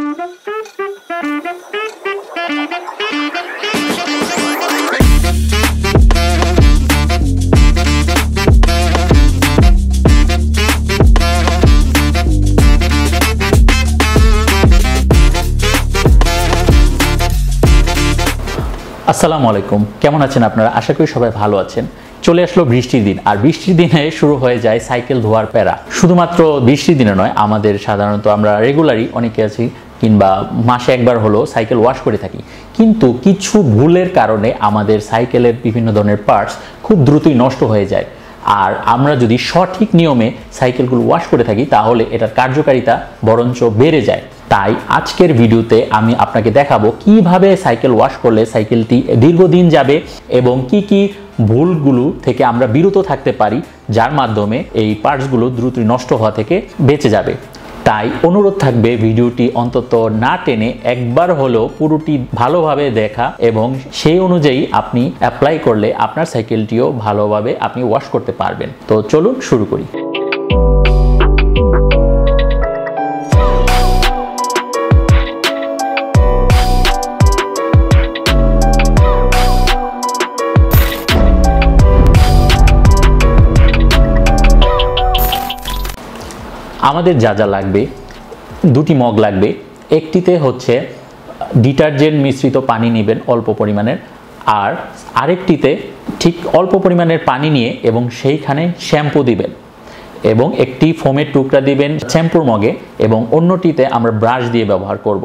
আসসালামু আলাইকুম, কেমন আছেন আপনারা? আশা করি সবাই ভালো আছেন। চলে আসলো বৃষ্টির দিন, আর বৃষ্টির দিনে শুরু হয়ে যায় সাইকেল ধোয়ার প্যারা। শুধুমাত্র বৃষ্টির দিনে নয়, আমাদের সাধারণত আমরা রেগুলারই অনেকে আছি কিংবা মাসে একবার হলো সাইকেল ওয়াশ করে থাকি, কিন্তু কিছু ভুলের কারণে আমাদের সাইকেলের বিভিন্ন ধরনের পার্টস খুব দ্রুতই নষ্ট হয়ে যায়। আর আমরা যদি সঠিক নিয়মে সাইকেলগুলো ওয়াশ করে থাকি তাহলে এটার কার্যকারিতা বরঞ্চ বেড়ে যায়। তাই আজকের ভিডিওতে আমি আপনাকে দেখাবো কিভাবে সাইকেল ওয়াশ করলে সাইকেলটি দীর্ঘদিন যাবে এবং কি ভুলগুলো থেকে আমরা বিরত থাকতে পারি, যার মাধ্যমে এই পার্টসগুলো দ্রুতই নষ্ট হওয়া থেকে বেঁচে যাবে। তাই অনুরোধ থাকবে ভিডিওটি অন্তত না টেনে একবার হলেও পুরোটি ভালোভাবে দেখা, এবং সেই অনুযায়ী আপনি অ্যাপ্লাই করলে আপনার সাইকেলটিও ভালোভাবে আপনি ওয়াশ করতে পারবেন। তো চলুন শুরু করি। আমাদের যা যা লাগবে, দুটি মগ লাগবে। একটিতে হচ্ছে ডিটারজেন্ট মিশ্রিত পানি নেবেন অল্প পরিমাণের, আর আরেকটিতে ঠিক অল্প পরিমাণের পানি নিয়ে এবং সেইখানে শ্যাম্পু দিবেন, এবং একটি ফোমের টুকরা দিবেন শ্যাম্পুর মগে, এবং অন্যটিতে আমরা ব্রাশ দিয়ে ব্যবহার করব।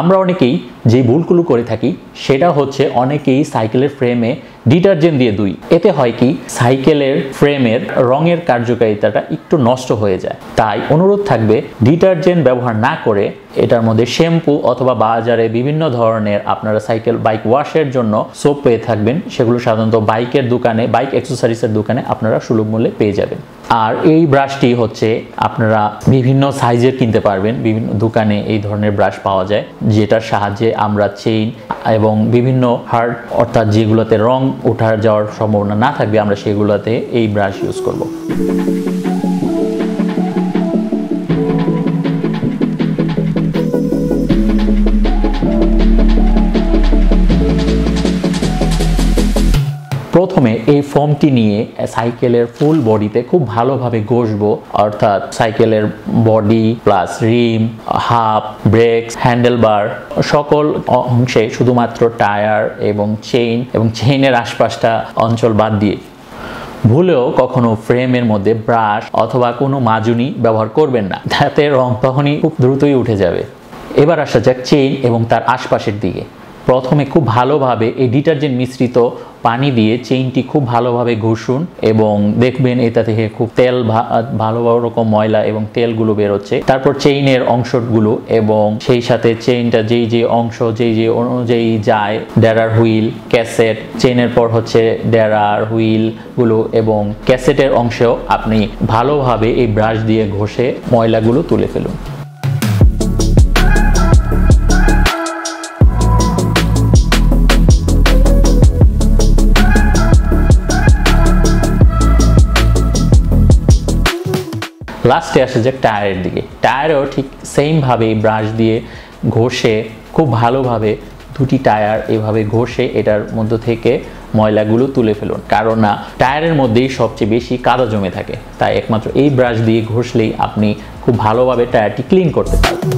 আমরা অনেকেই যে ভুলগুলো করে থাকি সেটা হচ্ছে অনেকেই সাইকেলের ফ্রেমে ডিটারজেন্ট দিয়ে ধুই। এতে হয় কি, সাইকেলের ফ্রেমের রঙের কার্যকারিতাটা একটু নষ্ট হয়ে যায়। তাই অনুরোধ থাকবে ডিটারজেন্ট ব্যবহার না করে এটার মধ্যে শ্যাম্পু অথবা বাজারে বিভিন্ন ধরনের আপনারা বাইক ওয়াশের জন্য সোপ পেয়ে থাকবেন। সেগুলো সাধারণত বাইকের দোকানে, বাইক অ্যাক্সেসরিজের দোকানে আপনারা সুলভ মূল্যে পেয়ে যাবেন। আর এই ব্রাশটি হচ্ছে আপনারা বিভিন্ন সাইজের কিনতে পারবেন, বিভিন্ন দোকানে এই ধরনের ব্রাশ পাওয়া যায়, যেটার সাহায্যে আমরা চেইন এবং বিভিন্ন হার্ড অর্থাৎ যেগুলোতে রং উঠা যাওয়ার সম্ভাবনা না থাকবে আমরা সেগুলোতে এই ব্রাশ ইউজ করব। প্রথমে এই ফোমটি নিয়ে সাইকেলের ফুল বডিতে খুব ভালোভাবে ঘষবো, অর্থাৎ সাইকেলের বডি প্লাস রিম, হাব, ব্রেকস, হ্যান্ডেলবার সকল অংশে, শুধুমাত্র টায়ার এবং চেইনের আশপাশটা অঞ্চল বাদ দিয়ে। ভুলেও কখনো ফ্রেমের মধ্যে ব্রাশ অথবা কোনো মাজুনি ব্যবহার করবেন না, তাতে রং তখনই খুব দ্রুতই উঠে যাবে। এবার আসা যাক চেইন এবং তার আশপাশের দিকে। প্রথমে খুব ভালোভাবে এই ডিটারজেন্ট মিশ্রিত পানি দিয়ে চেইনটি খুব ভালোভাবে ঘষুন, এবং দেখবেন এটা থেকে খুব তেল, ভালো রকম ময়লা এবং তেলগুলো বেরোচ্ছে। তারপর চেইনের অংশগুলো এবং সেই সাথে চেইনটা যেই অংশ যেই অনুযায়ী যায়, ডেরার হুইল, ক্যাসেট, চেইনের পর হচ্ছে ডেরার হুইলগুলো এবং ক্যাসেটের অংশেও আপনি ভালোভাবে এই ব্রাশ দিয়ে ঘষে ময়লাগুলো তুলে ফেলুন। লাস্টে আসা যাক টায়ারের দিকে। টায়ারেও ঠিক সেমভাবে ব্রাশ দিয়ে ঘষে খুব ভালোভাবে দুটি টায়ার এভাবে ঘষে এটার মধ্য থেকে ময়লাগুলো তুলে ফেলুন, কারণ না টায়ারের মধ্যেই সবচেয়ে বেশি কাদা জমে থাকে। তাই একমাত্র এই ব্রাশ দিয়ে ঘষলেই আপনি খুব ভালোভাবে টায়ারটি ক্লিন করতে পারবেন।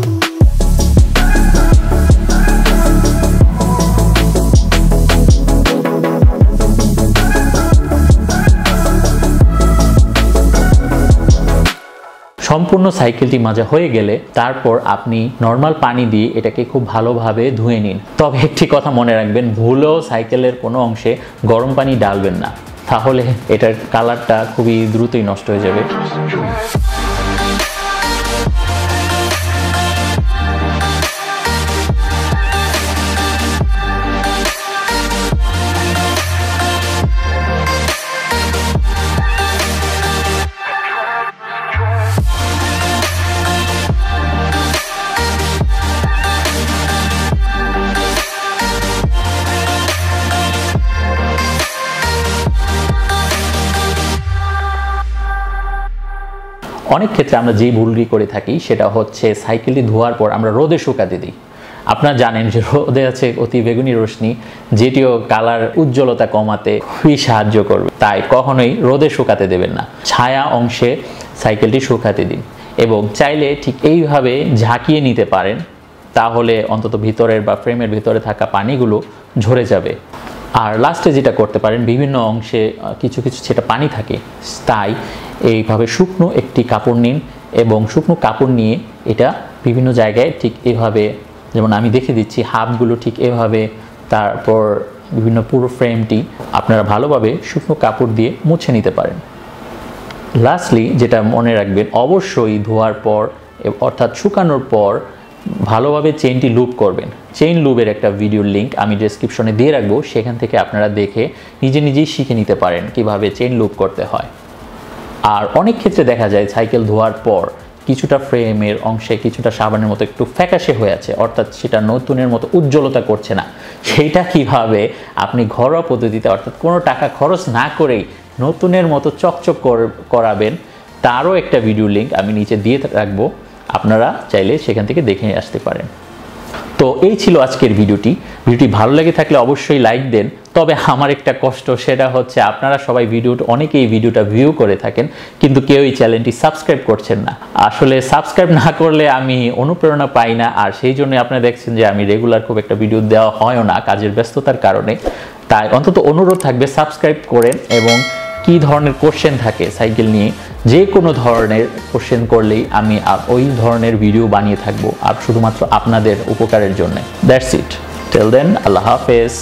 সম্পূর্ণ সাইকেলটি মাজা হয়ে গেলে তারপর আপনি নর্মাল পানি দিয়ে এটাকে খুব ভালোভাবে ধুয়ে নিন। তবে একটি কথা মনে রাখবেন, ভুলেও সাইকেলের কোনো অংশে গরম পানি ডালবেন না, তাহলে এটার কালারটা খুবই দ্রুতই নষ্ট হয়ে যাবে। অনেক ক্ষেত্রে আমরা যেই ভুলটি করে থাকি সেটা হচ্ছে সাইকেলটি ধোয়ার পর আমরা রোদে শুকাতে দিই। আপনারা জানেন যে রোদে আছে অতি বেগুনি রশ্মি, যেটিও কালার উজ্জ্বলতা কমাতে খুবই সাহায্য করবে, তাই কখনোই রোদে শুকাতে দেবেন না। ছায়া অংশে সাইকেলটি শুকাতে দিন এবং চাইলে ঠিক এইভাবে ঝাঁকিয়ে নিতে পারেন, তাহলে অন্তত ভিতরের বা ফ্রেমের ভিতরে থাকা পানিগুলো ঝরে যাবে। আর লাস্টে যেটা করতে পারেন, বিভিন্ন অংশে কিছু সেটা পানি থাকে, তাই এইভাবে শুকনো একটি কাপড় নিন এবং শুকনো কাপড় নিয়ে এটা বিভিন্ন জায়গায় ঠিক এভাবে, যেমন আমি দেখে দিচ্ছি হাফগুলো ঠিক এভাবে, তারপর বিভিন্ন পুরো ফ্রেমটি আপনারা ভালোভাবে শুকনো কাপড় দিয়ে মুছে নিতে পারেন। লাস্টলি যেটা মনে রাখবেন, অবশ্যই ধোয়ার পর অর্থাৎ শুকানোর পর ভালোভাবে চেইনটি লুপ করবেন। চেইন লুপের একটা ভিডিওর লিঙ্ক আমি ডেসক্রিপশনে দিয়ে রাখবো, সেখান থেকে আপনারা দেখে নিজেই শিখে নিতে পারেন কিভাবে চেইন লুপ করতে হয়। আর অনেক ক্ষেত্রে দেখা যায় সাইকেল ধোয়ার পর কিছুটা ফ্রেমের অংশে কিছুটা সাবানের মতো একটু ফ্যাকাশে হয়ে আছে, অর্থাৎ সেটা নতুনের মতো উজ্জ্বলতা করছে না। সেইটা কিভাবে আপনি ঘরোয়া পদ্ধতিতে অর্থাৎ কোনো টাকা খরচ না করেই নতুনের মতো চকচক করাবেন, তারও একটা ভিডিও লিঙ্ক আমি নিচে দিয়ে রাখবো, আপনারা চাইলে সেখান থেকে দেখে আসতে পারেন। তো এই ছিল আজকের ভিডিওটি ভালো লেগে থাকলে অবশ্যই লাইক দেন। তবে আমার একটা কষ্ট, সেটা হচ্ছে আপনারা সবাই অনেকেই ভিডিওটা ভিউ করে থাকেন, কিন্তু কেউই চ্যানেলটি সাবস্ক্রাইব করছেন না। আসলে সাবস্ক্রাইব না করলে আমি অনুপ্রেরণা পাই না, আর সেই জন্য আপনারা দেখছেন যে আমি রেগুলার খুব একটা ভিডিও দেওয়া হয়ও না কাজের ব্যস্ততার কারণে। তাই অন্তত অনুরোধ থাকবে সাবস্ক্রাইব করেন, এবং কি ধরনের কোশ্চেন থাকে সাইকেল নিয়ে, যে কোনো ধরনের কোশ্চেন করলেই আমি ওই ধরনের ভিডিও বানিয়ে থাকবো, আর শুধুমাত্র আপনাদের উপকারের জন্য। দ্যাটস ইট, টিল দেন, আল্লাহ হাফেজ।